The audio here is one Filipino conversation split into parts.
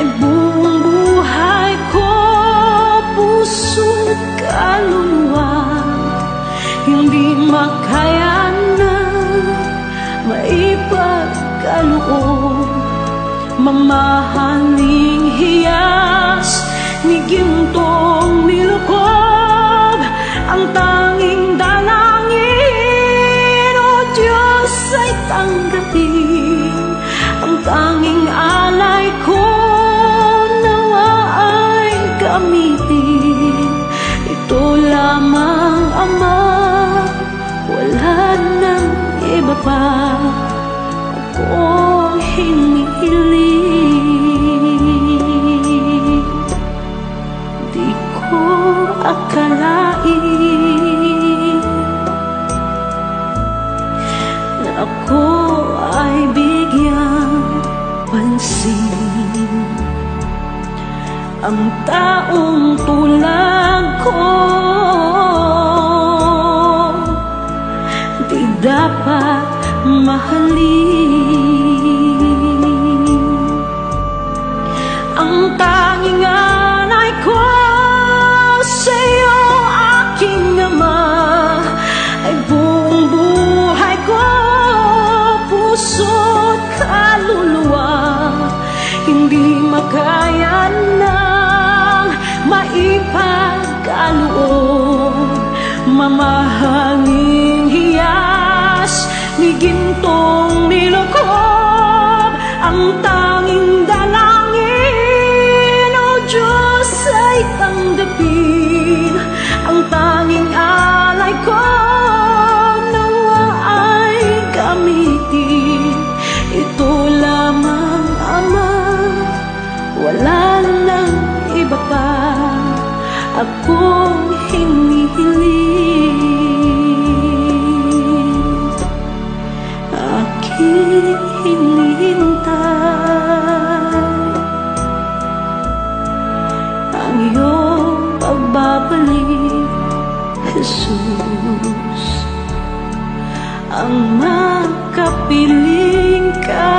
ay buong buhay ko, puso't kaluluwa, hindi makaya na maipagkaloob. Mamahaling hiyas ni gintong nilukob, ang tanging dalangin, o Diyos, ay tanggapin. Ang tanging alay ko, nawa ay gamitin. Ito lamang, Ama, wala nang iba pa akong hinihiling. Di ko akalain na ako ay bigyang pansin. Ang taong tulad ko di dapat mahalin. Ang tanging alay ko sa'yo, aking Ama, ay buong buhay ko, puso't kaluluwa, hindi makaya nang maipagkaloob. Mamahaling hiyas ni gintong nilukob, ang tanging dalangin, o Diyos, ay tanggapin. Ang tanging alay ko, nawa ay gamitin. Ito lamang, Ama, wala nang iba pa akong hinihiling. Aking hinihintay ang iyong pagbabalik, Jesus. Ang makapiling ka,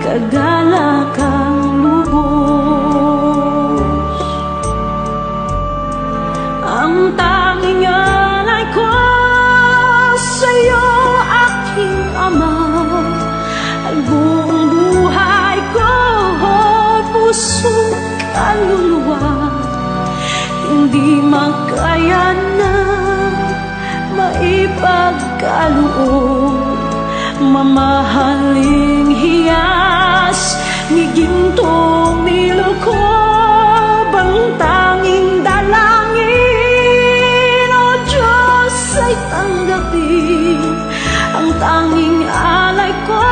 kagalakang lubos. Ang tanging alay ko sa'yo, aking Ama, ay buong buhay ko, puso't kaluluwa, hindi makaya na maipagkaloob. Mamahaling hiyas ni gintong nilukob, ang tanging dalangin, o Diyos, ay tanggapin. Ang tanging alay ko,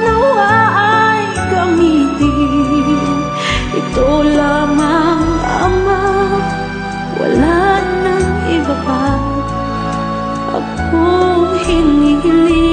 nawa ay gamitin. Ito lamang, Ama, wala nang iba pa akong hinihiling.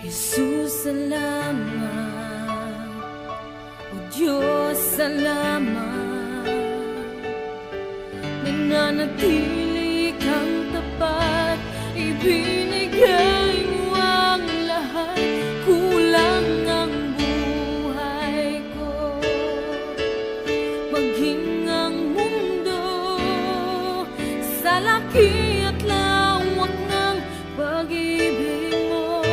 Jesus, salamat. O Diyos, salamat. Nananatili kang tapat, ibinigay mo ang lahat. Kulang ang buhay ko, maging ang mundo sa laki at lawak ng pag-ibig mo.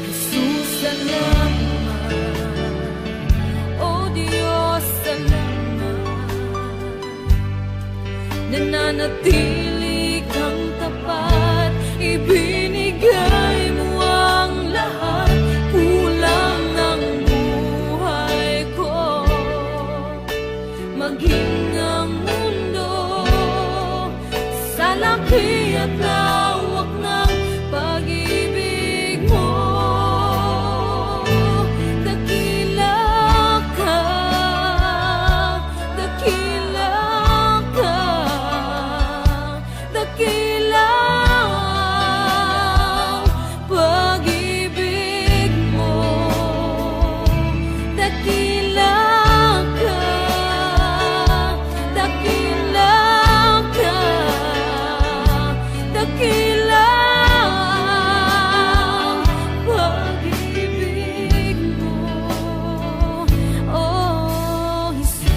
Jesus, salamat. O Diyos, salamat. Nananatili kang tapat, ibinigay mo ang lahat. Kulang ang buhay ko, maging ang mundo sa laki at lawak ng pag-ibig mo. Dakila ka, dakila ka, dakila ang pag-ibig mo. Dakila ka, dakila ka, dakila ang pag-ibig mo. Oh, Jesus.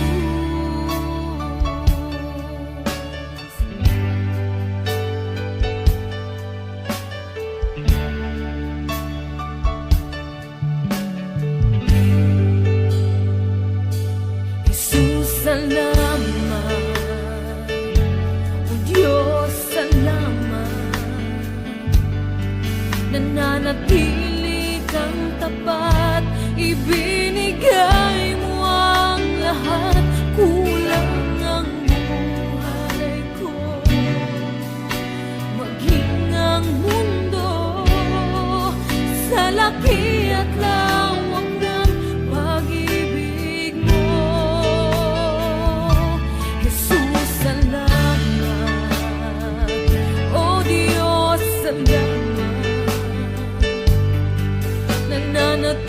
Jesus, salamat. O Diyos, salamat. Nananatili kang tapat, ibinigay mo ang lahat. Kulang ang buhay ko, maging ang mundo sa laki at lawak ng pag-ibig mo. Jesus, salamat. O Diyos, salamat. Nananatili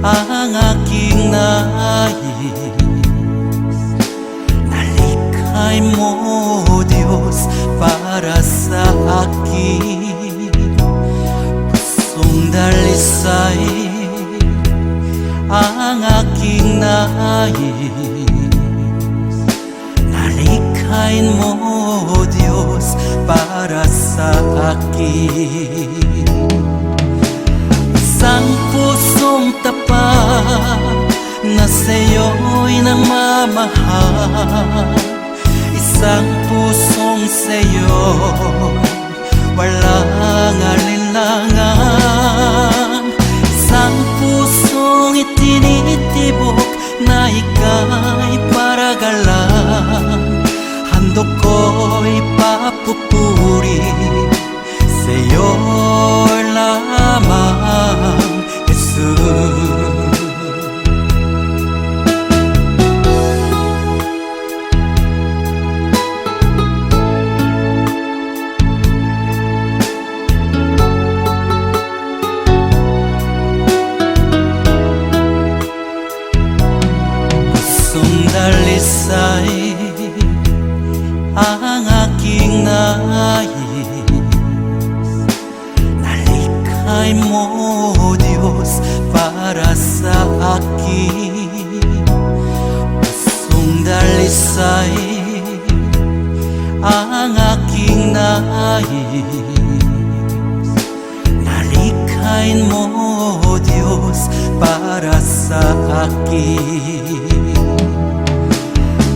ang aking nais. Nalikhay mo, Diyos, para sa akin. Pusong dalisay ang aking nais. Nalikhain mo, Diyos, para sa akin. Isang pusong tapat na sa'yo'y nagmamahal. Isang pusong sa'yo walang alinlangan. Isang pusong itinitibok na ika'y paragalan. Handog ko'y papupuri sa'yo lamang, Jesus. Dalisay ang aking nais. Nalikhay mo, Diyos, para sa akin. Pusong dalisay ang aking nais. Nalikhain mo, Diyos, para sa akin.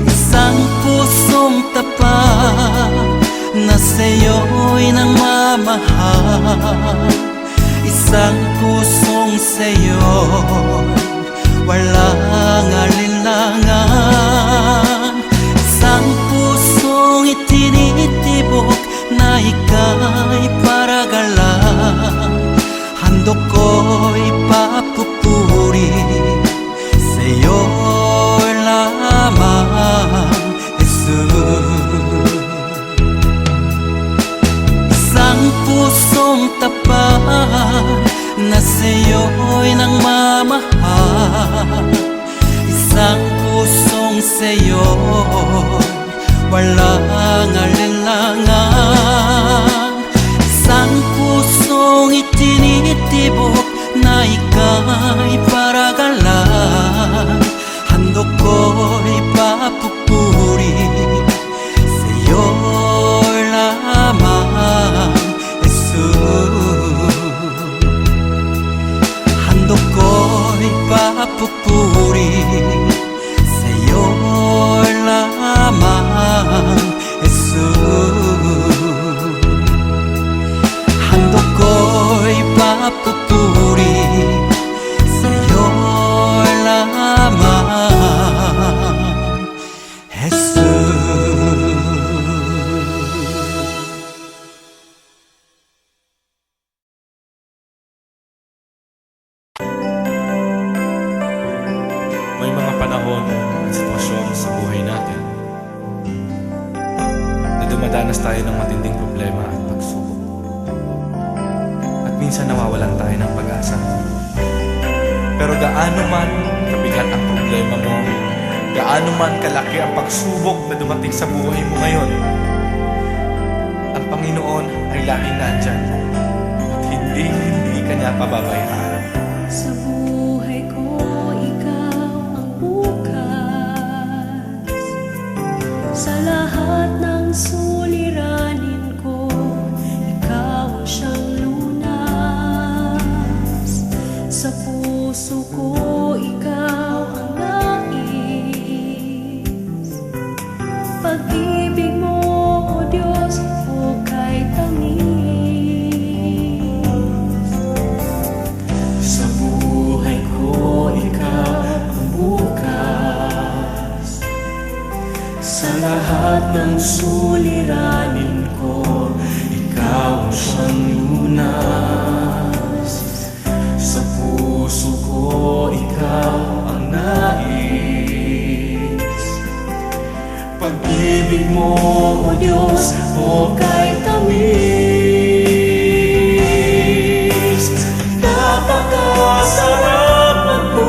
Isang pusong tapat na sa'yo'y nagmamahal. Isang pusong sa'yo walang alinlangan. Isang pusong itinitibok na ika'y paragalan. Handog ko'y papupuri sa'yo lamang, Jesus. Isang pusong tapat na sa'yo'y nagmamahal. Isang pusong sa'yo walang alinlangan. Isang pusong itinitibok na ika'y paragalan. Handog ko'y papupuri sa'yo lamang, Jesus. Handog ko'y papupuri sa'yo lamang, Jesus. Handog ko'y papupuri sa'yo lamang, Jesus. May mga panahon at sitwasyon sa buhay natin na dumadanas tayo ng matinding problema at pagsubok. At minsan nawawalan tayo ng pag-asa. Pero gaano man kabigat ang problema mo, gaano man kalaki ang pagsubok na dumating sa buhay mo ngayon, ang Panginoon ay laging nandyan at hindi ka niya pababayaan. Sa buhay ko, ikaw ang bukas. Sa lahat ng suliranin ko, ikaw ang siyang lunas. Sa puso ko, ikaw ang nais. Pag-ibig mo, O Diyos, hukay tamis. Sa buhay ko, ikaw ang bukas. Sa lahat ng suliranin ko, ikaw ang siyang lunas. Sa puso ko, ikaw ang nais. Pag-ibig mo, O Diyos, hukay tamis. Napakasarap magbuhay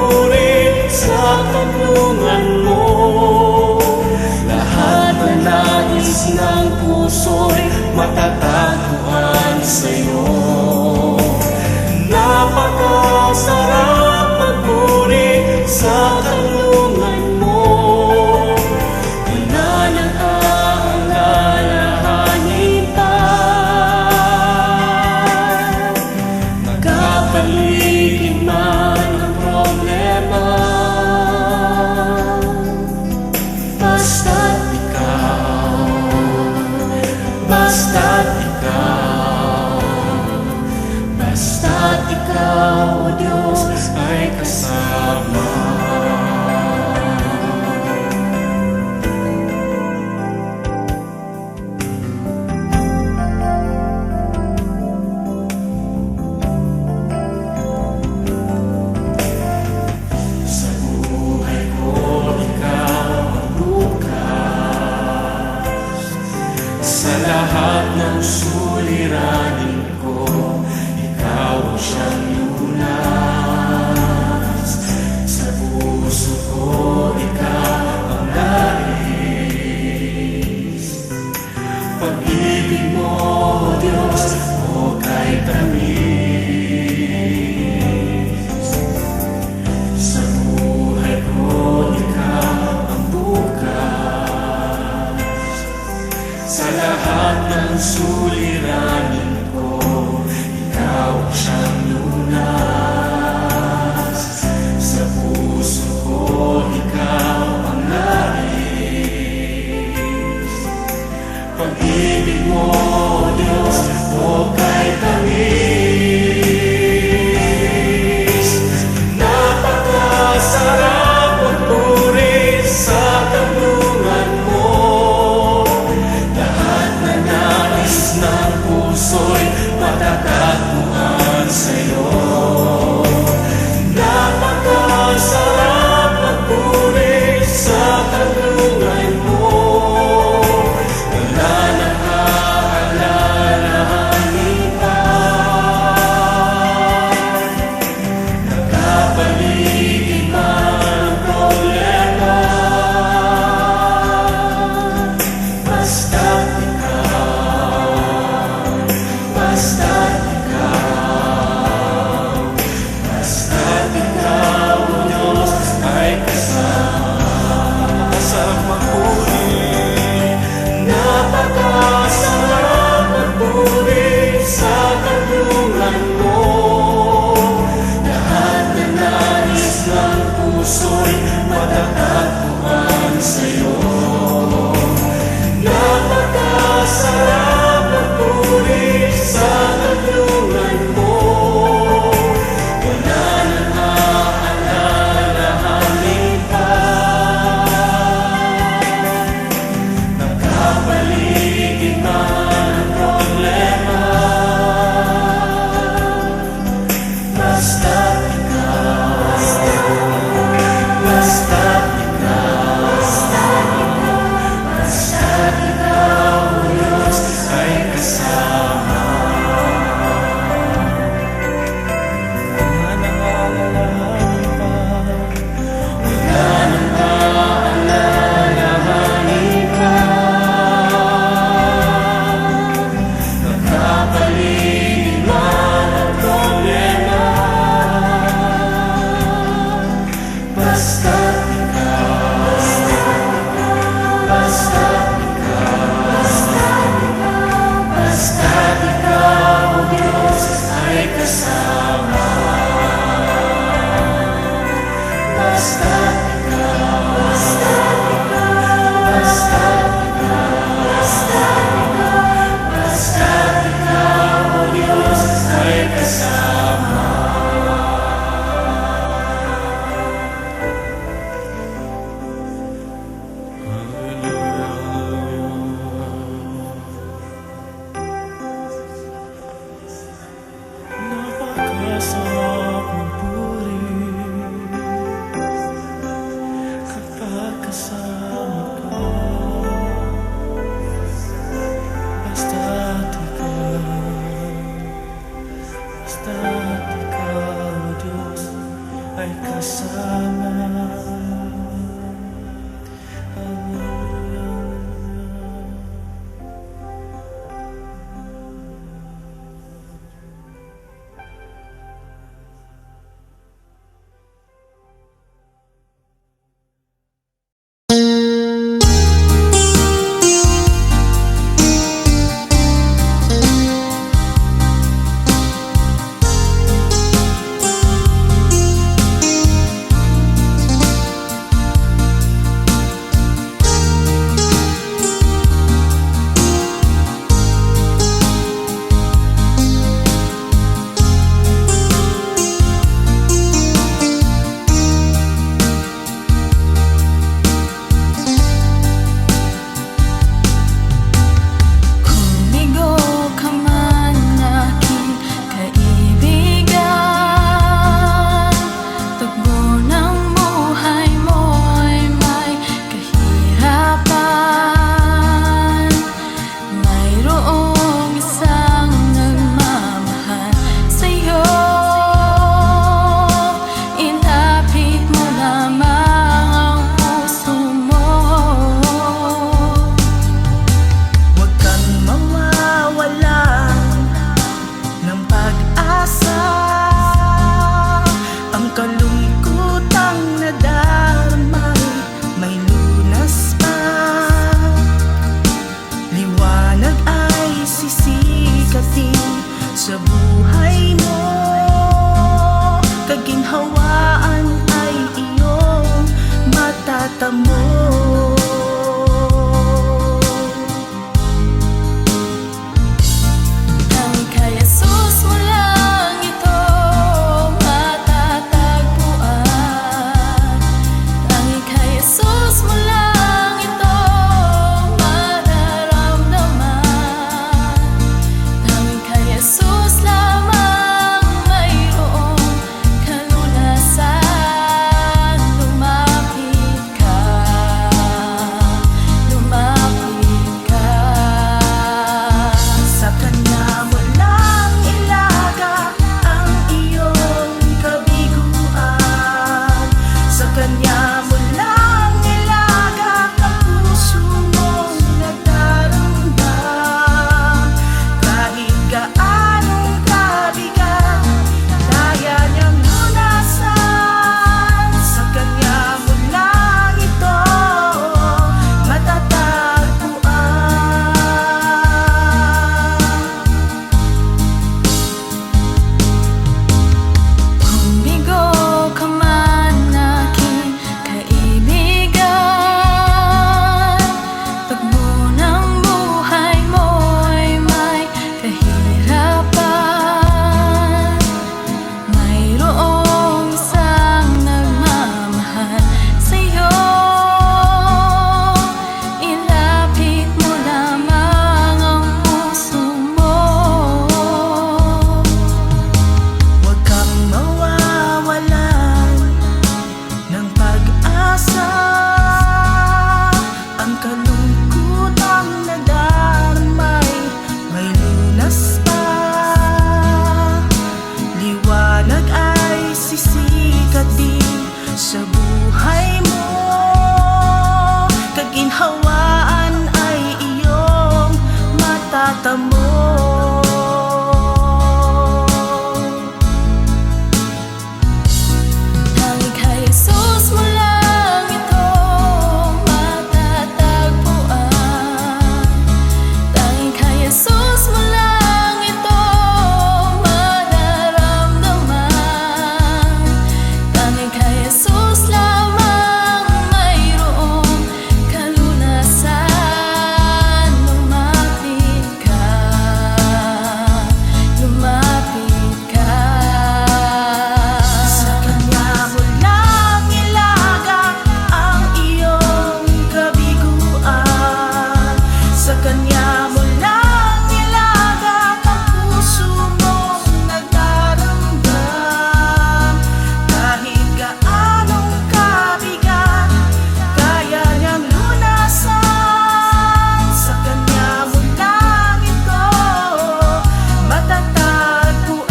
Ikaw, O Diyos, ay kasama sa magpuri. Napakasarap magpuri sa kanlungan mo. Lahat na nais ng puso'y matatagpuan sa'yo. Napakasarap magpuri sa kanlungan mo. Wala nang aalalahanin pa. Nakapaligid man ang problema, basta't ikaw, basta't ikaw, basta't ikaw, O Diyos, ay kasama. Wala nang aalalahanin pa, wala nang aalalahanin pa. Nakapaligid man ang problema, basta't ikaw, basta't ikaw, O Diyos, ay kasama. Basta't ikaw, basta't ikaw, O Diyos, ay kasama. Napakasarap magpuri kapag kasama ka. Basta't ikaw, O Diyos, ay kasama. Kalunasan lumapit ka. sikat din sa buhay mo. Kaginhawaan ay iyong matatamo. Tanging kay Jesus mo lang ito matatagpuan. Tanging kay Jesus mo lang ito mararamdaman. Tanging kay Jesus lamang mayroong kalunasan. Lumapit ka, lumapit ka. Sa Kanya mo lang ilagak ang iyong kabiguan. Sa Kanya mo lang ilagak ang puso mong nagdaramdam. Kahit gaanong kabigat, kaya niyang lunasan. Sa Kanya mo lang ito matatagpuan.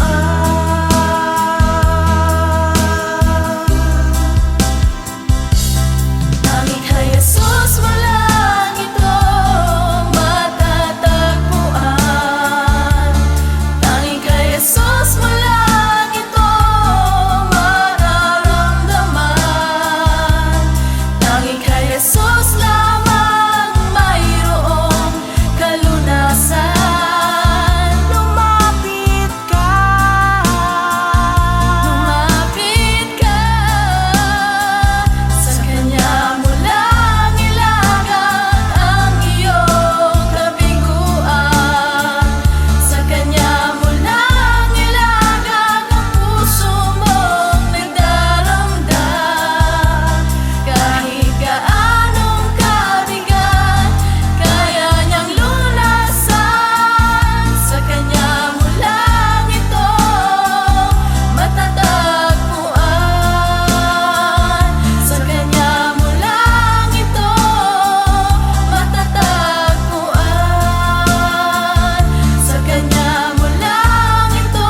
Tanging kay Jesus mo lang ito matatagpuan. Tanging kay Jesus mo lang ito mararamdaman. Tanging kay Jesus lamang mayroong kalunasan. Lumapit ka, Lumapit ka. Sa Kanya mo lang ilagak ang iyong kabiguan. Sa Kanya mo lang ilagak ang puso mong nagdaramdam. Kahit gaanong kabigat, kaya niyang lunasan. Sa Kanya mo lang ito matatagpuan. Sa Kanya mo lang ito matatagpuan. Sa Kanya mo lang ito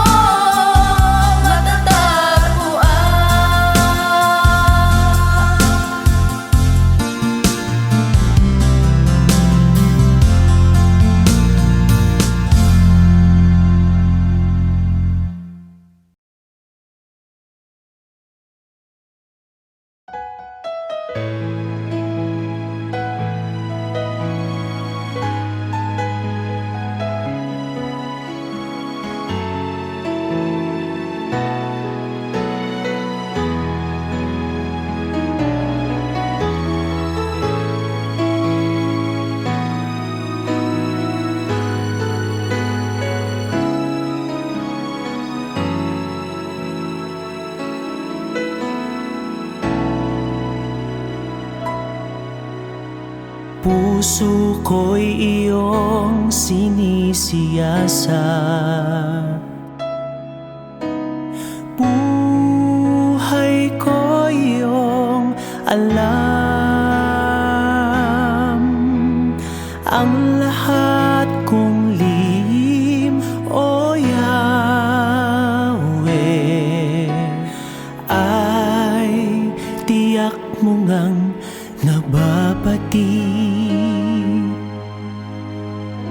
matatagpuan. Puso ko'y iyong sinisiyasat. Buhay ko'y iyong alam. Ang lahat kong lihim, O Yahweh, ay tiyak mo ngang nababati.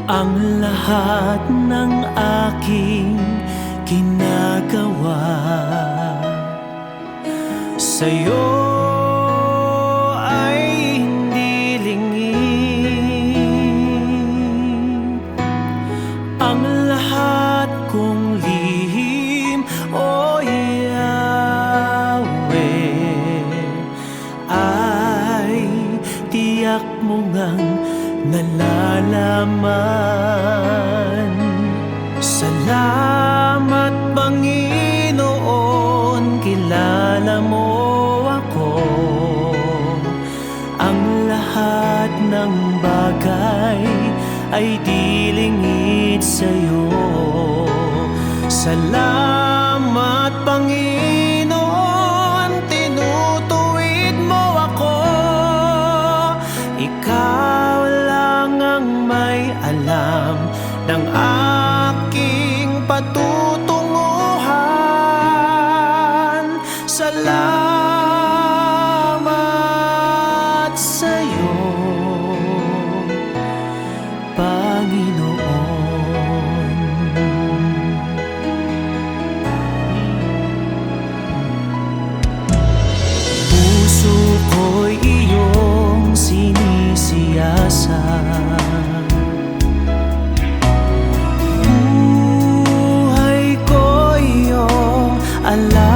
Ang lahat ng aking ginagawa sa'yo ay hindi lingid. Ang lahat kong lihim, O Yahweh, ay tiyak mo ngang nalalaman. Salamat Panginoon, kilala mo ako. Ang lahat ng bagay ay di lingid sa'yo. Salamat Panginoon, tinutuwid mo ako. Ikaw lang ang may alam ng aking patutunguhan. Salamat Salamat sa'yo, Panginoon. Puso ko'y iyong sinisiyasat, buhay ko iyong alay.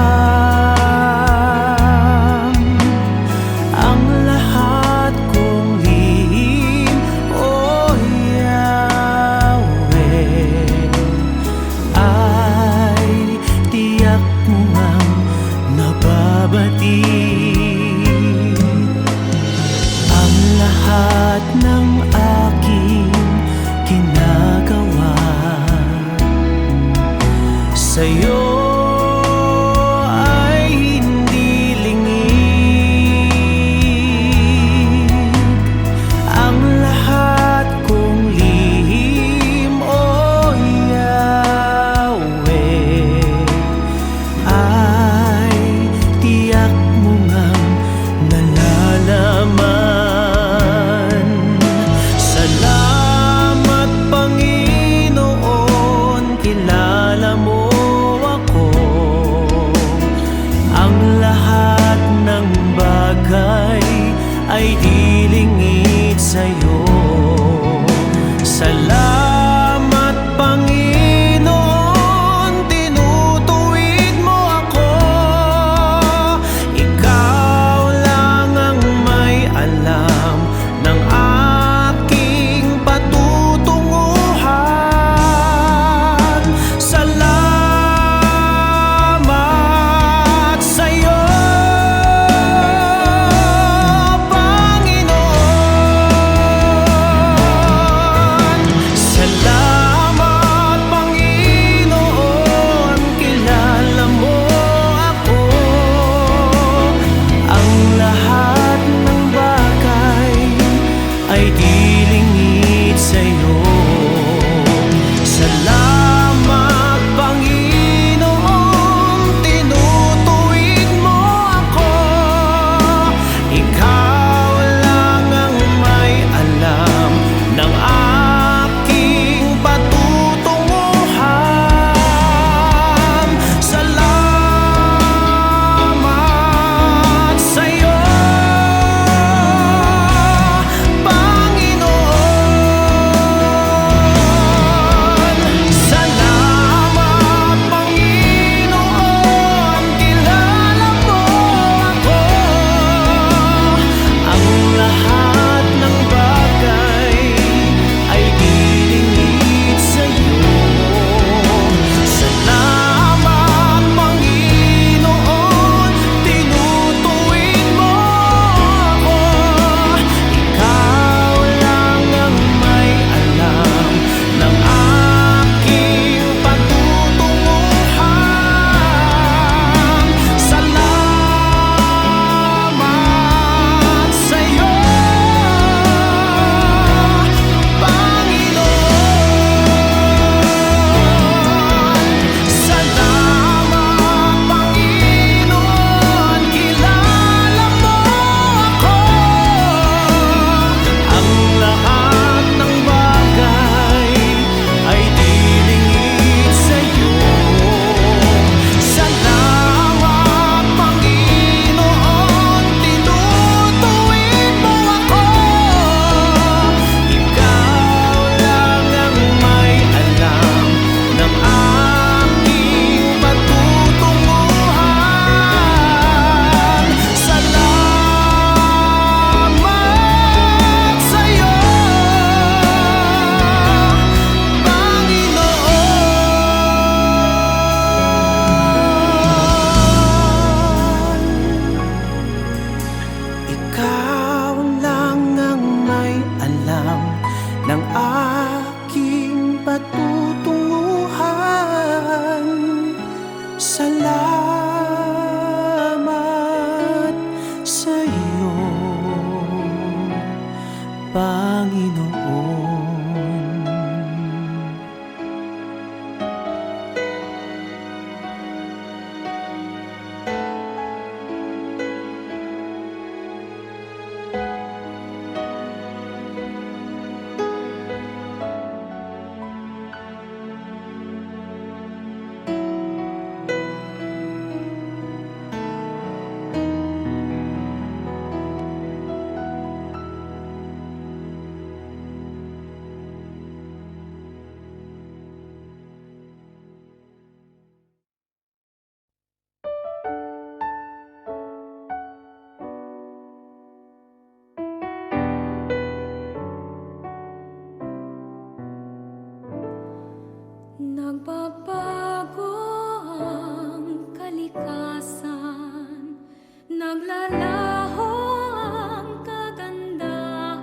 laho ang kagandahan,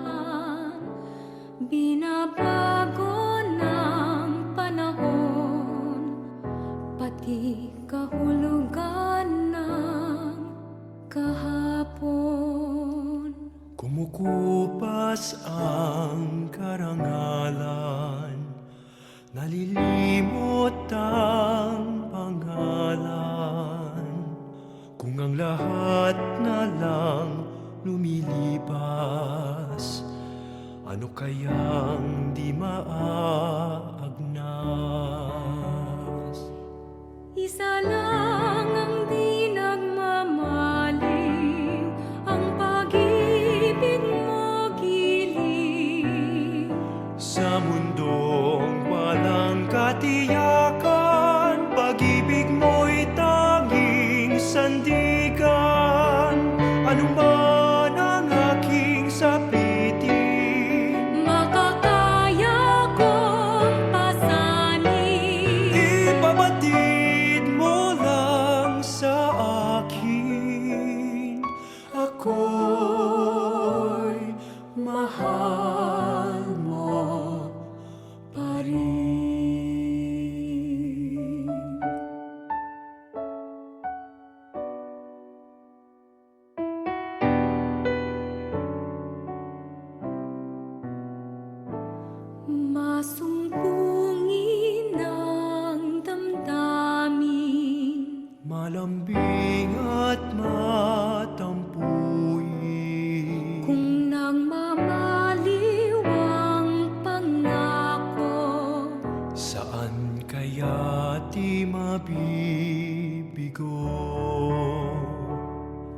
binabago ng panahon, pati kahulugan ng kahapon. Kumukupas ang karangalan, nalilimot ang pangalan. Kung ang lahat na lang lumilipas, ano kayang di maagnas? Isa lang ang di nagmamaliw, ang pag-ibig mo giliw. Sa mundong walang katiyakan, pag-ibig mo'y tanging sandigan. Ano man ang aking sapitin, Makakaya kong pasanin. ipabatid mo lang sa akin. Ako'y mahal mo pa rin. Masumpungin ang damdamin, Malambing at matampuin. kung nagmamaliw ang pangako. Saan kaya di mabibigo?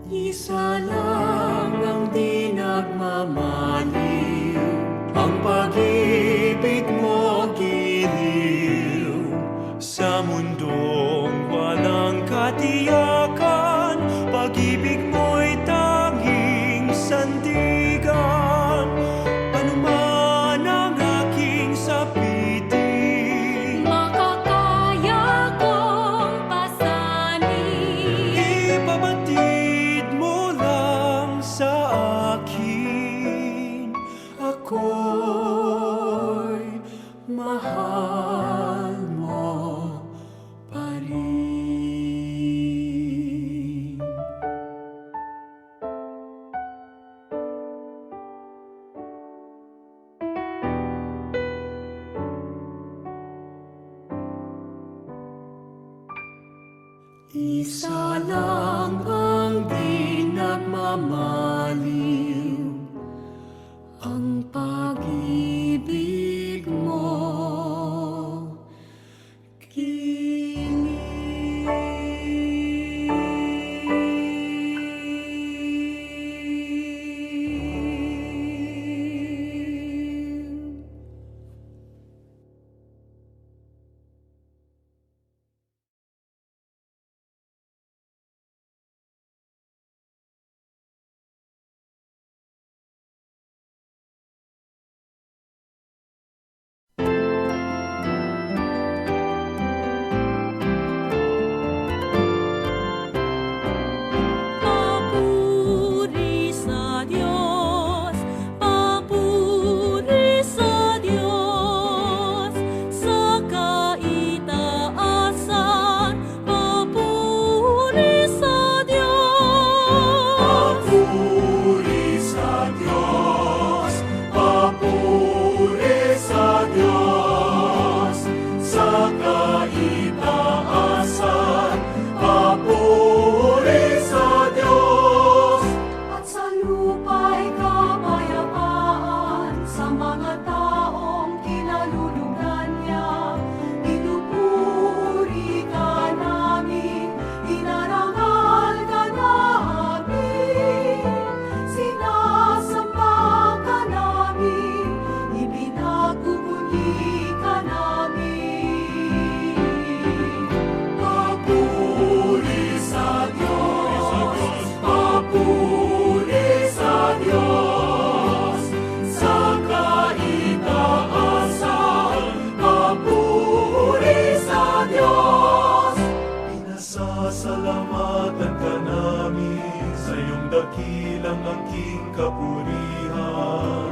Isa lang ang di nagmamaliw, ang pag-ibig mo giliw. Sa mundong walang katiyakan, pag-ibig mo'y tanging sandigan. Ano man ang aking sapitin, Makakaya kong pasanin. ipabatid mo lang sa akin. Ako'y mahal mo pa rin. Isa lang ang di nagmamaliw, ang pag-ibig mo dakilang aking kapurihan.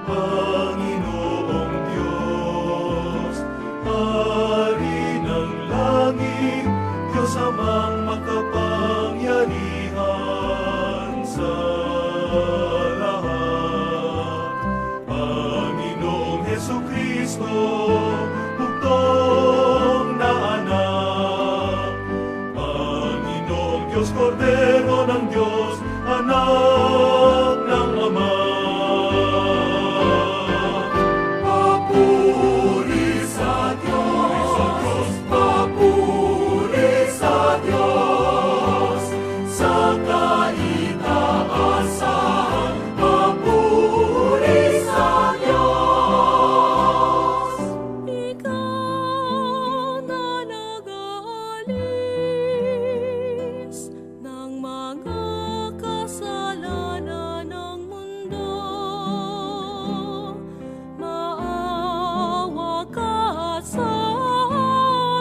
Panginoong Diyos, Hari ng langit, Diyos amang makapangyarihan sa lahat. Panginoong Hesukristo, bugtong na anak. Panginoong Diyos, Kordero ng Diyos, anak ng Ama. Papuri sa Diyos, papuri sa Diyos, sa kaitaasan, papuri sa Diyos. Ikaw na nag-aalis ng mga kasalanan ng mundo. Maawa ka sa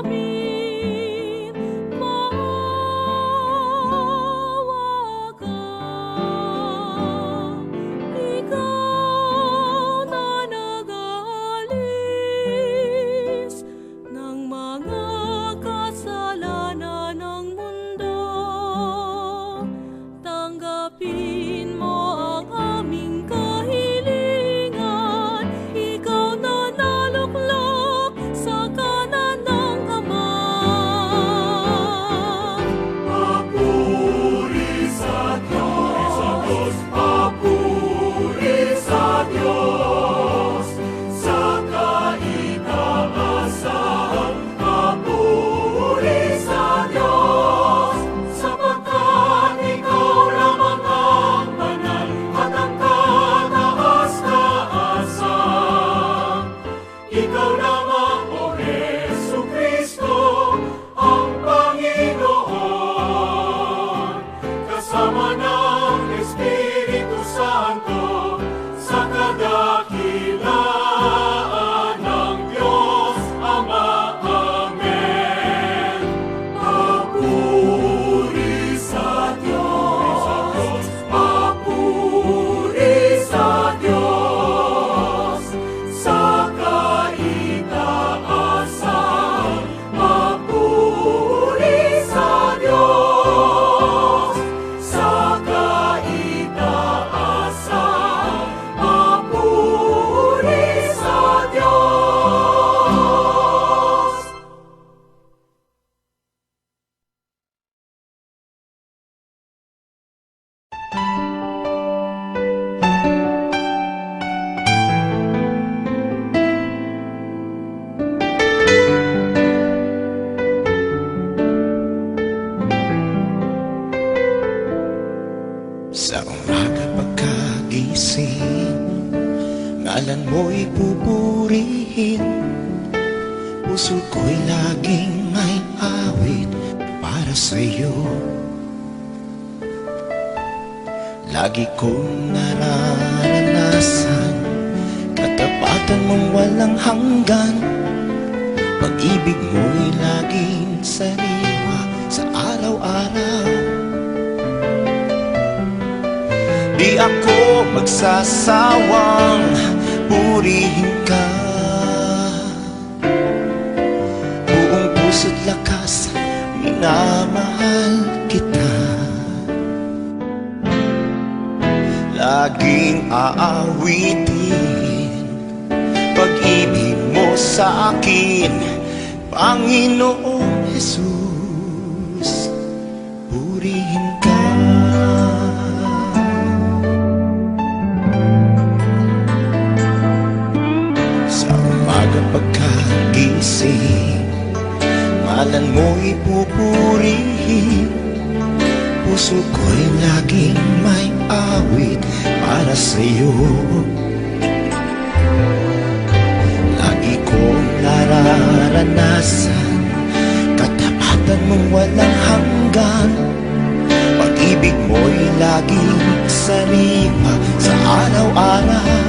amin, maawa ka. Ikaw na nag-aalis ng mga kasalanan ng mundo. Tanggapin mo ang aming kahilingan. Ikaw na naluklok sa kanan ng Ama. Papuri sa Diyos, papuri sa Diyos, sa kaitaasan, papuri sa Diyos, sapagkat ikaw lamang ang banal at ang kataas-taasan. Ikaw lamang, O Hesukristo, ang Panginoon, kasama ng Espiritu Santo, sa kadakilaan ng Diyos Ama. Amen. Papuri sa Diyos, papuri sa Diyos, sa kaitaasan, papuri sa Diyos, sa kaitaasan, papuri sa Diyos. Sa umaga pagkagising, ngalan mo'y pupurihin. Puso ko'y laging may awit para sa'yo. Lagi kong nararanasan katapatan mong walang hanggan. Pag-ibig mo'y laging sariwa sa araw-araw. Di ako magsasawang purihin ka. Buong puso't lakas, minamahal kita. Laging aawitin pag-ibig mo sa akin, Panginoong Jesus, purihin ka. Sa umaga pagkagising, ngalan mo'y pupurihin. Puso ko'y laging may awit para sa'yo. Lagi kong nararanasan katapatan mong walang hanggan. Pag-ibig mo'y laging sariwa sa araw-araw.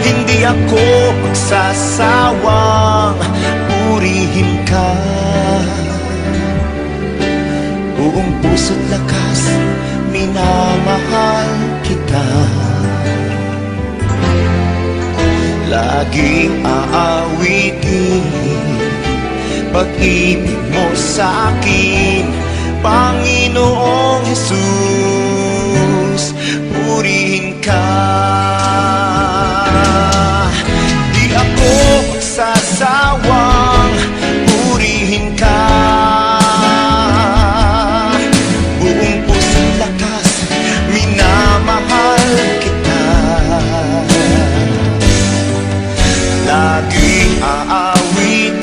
Hindi ako magsasawang purihin ka. buong puso't lakas, minamahal kita. Laging aawitin pag-ibig mo sa akin, Panginoong Jesus, purihin ka. Di ako magsasawang purihin ka. Buong puso't lakas, minamahal kita. Laging aawitin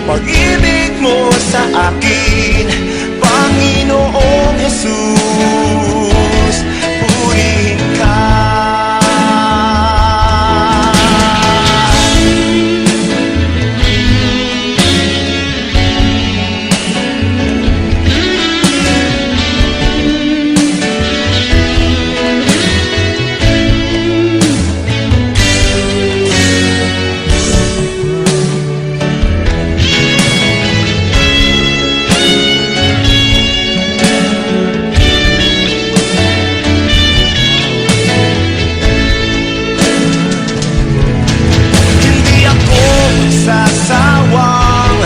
pag-ibig mo sa akin, Panginoong Jesus, purihin ka. Sasawang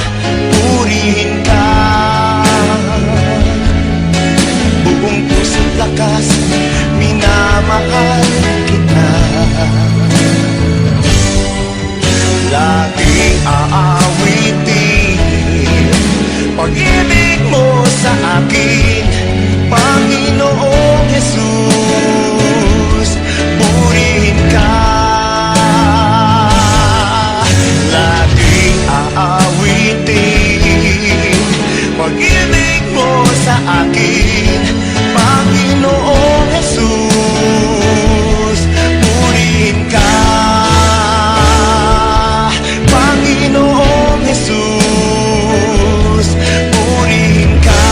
purihin ka. Buong puso't lakas, minamahal kita. Laging aawitin pag-ibig mo sa akin, Panginoong Jesus, purihin ka. Aawitin pag-ibig mo sa akin, Panginoong Jesus, purihin ka. Panginoong Jesus, purihin ka.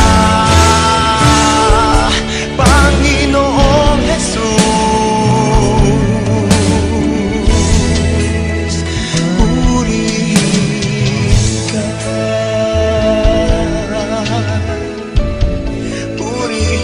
Panginoong Jesus, purihin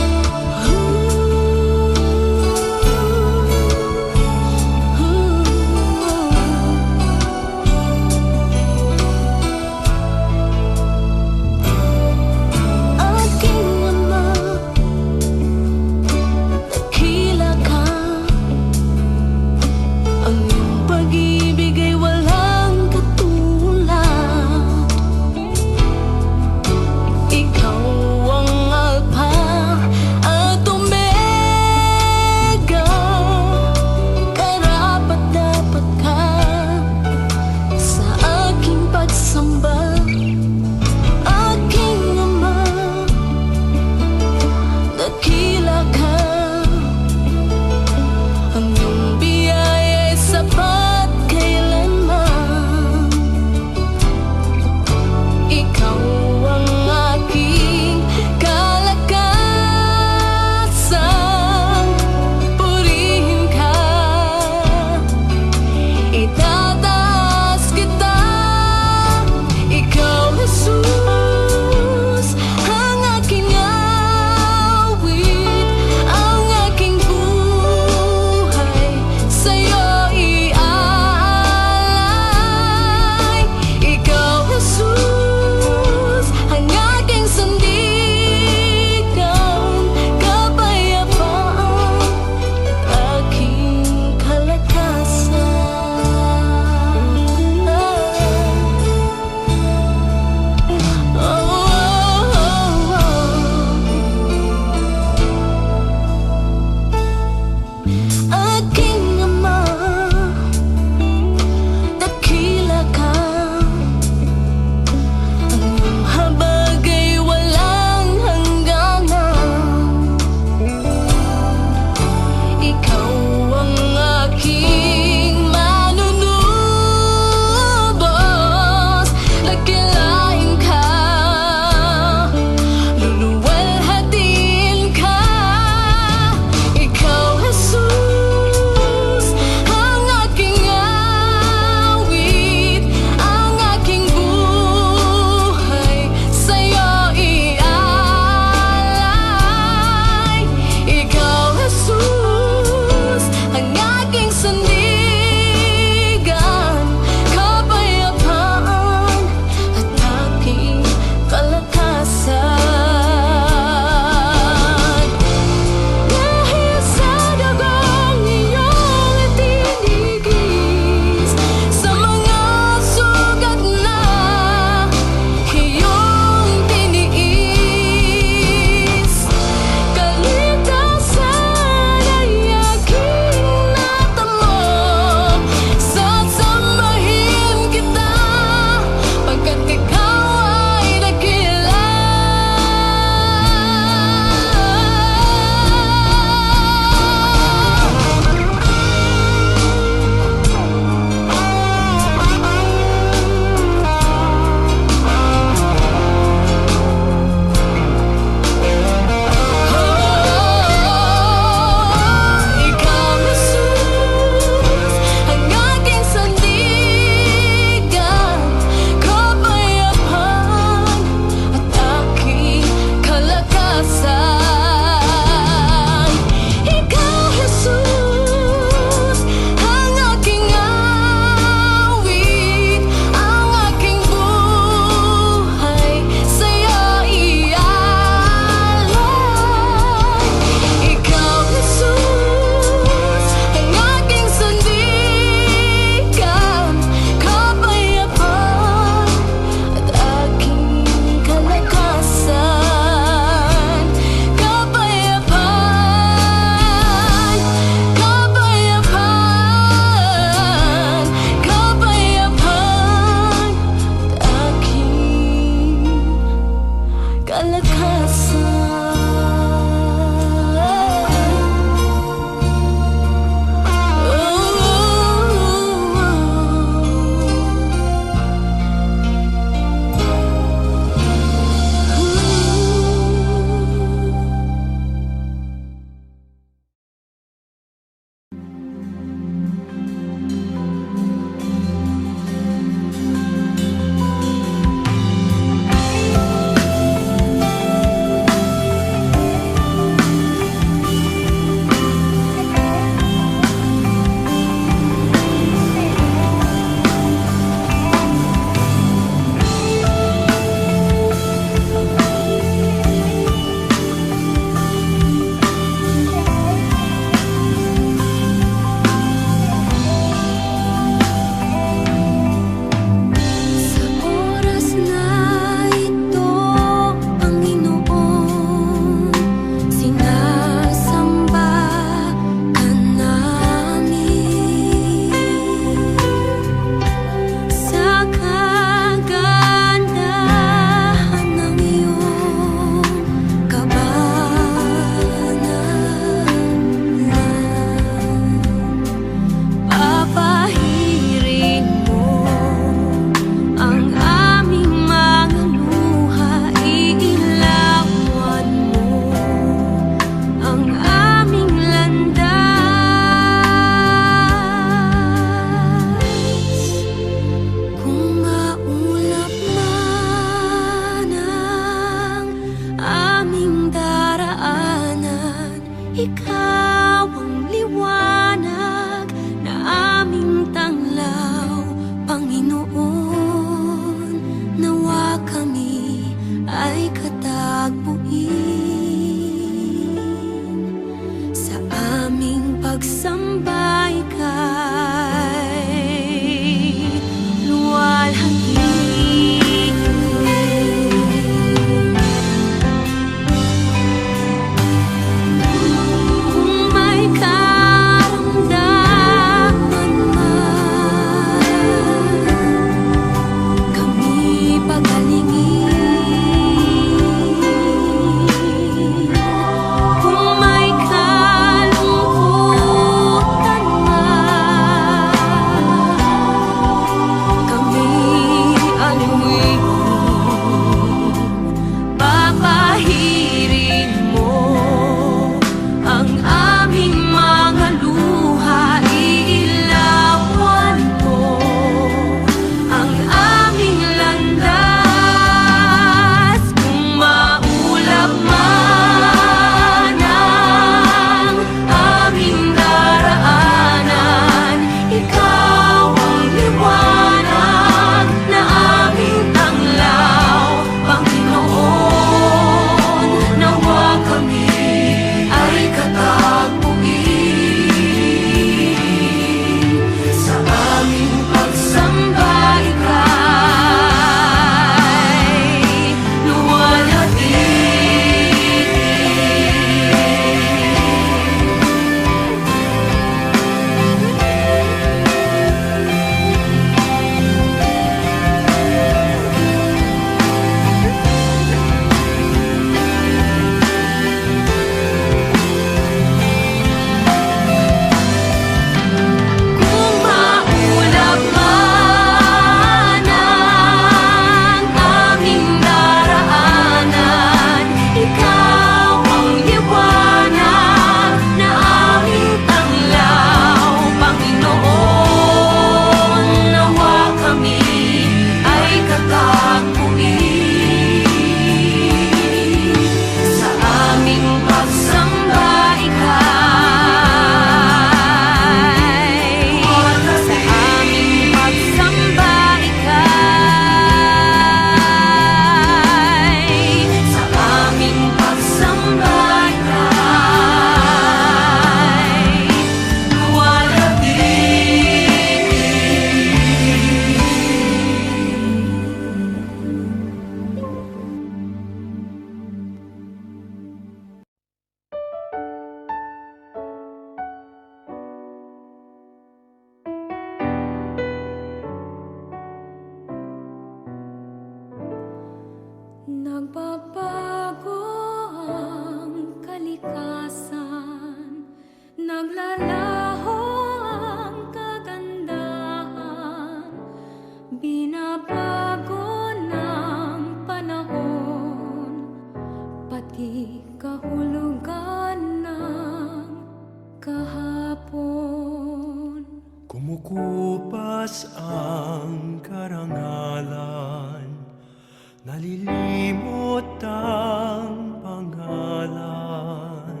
Nalilimot ang pangalan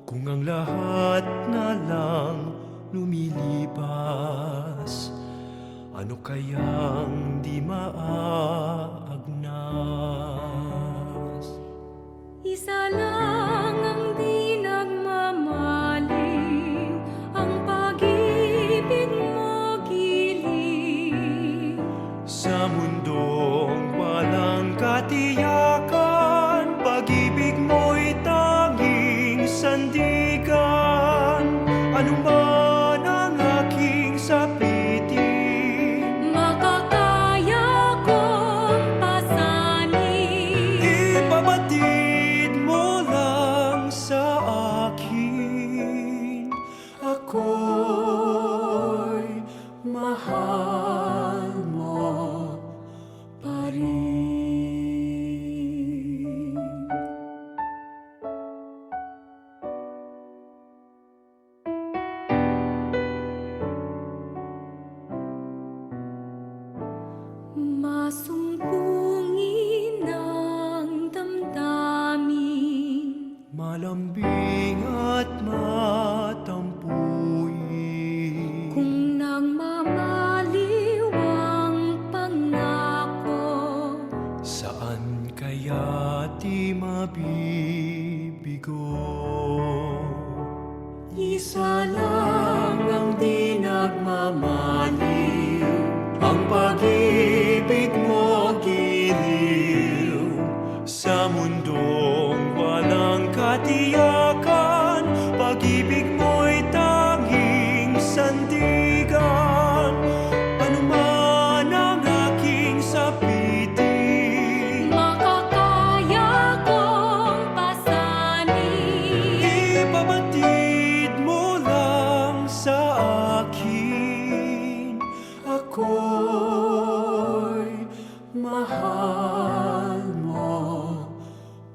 kung ang lahat na lang lumilipas. Ano kayang di maagnas? Isa lang ang di nagmamaling, ang pag-ibig mo giling. Sa mundong walang katiyakan, pag-ibig mo'y tanging sandigan. Ano man ang aking sapitin, Makakaya kong pasanin. ipabatid mo lang sa akin. Ako'y mahal mo pa rin. Masumpungin ang damdamin, Malambing at matampuin. kung nagmamaliw ang pangako. Saan kaya di mabibigo? Isa lang ang di nagmamaliw, ang pag-ibig mo giliw. Sa mundong walang katiyakan, pag-ibig mo'y tanging sandigan. Ano man ang aking sapitin, Makakaya kong pasanin. ipabatid mo lang sa akin. Ako'y mahal mo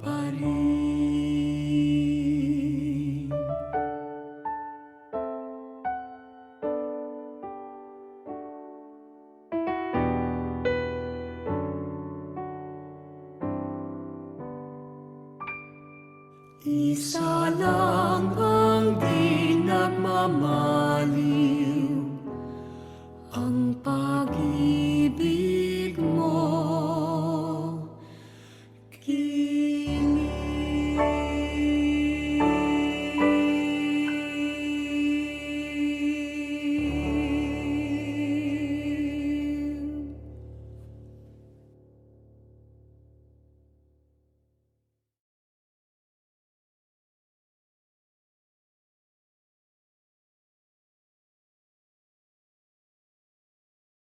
pa rin. Isa lang ang di nagmamahal,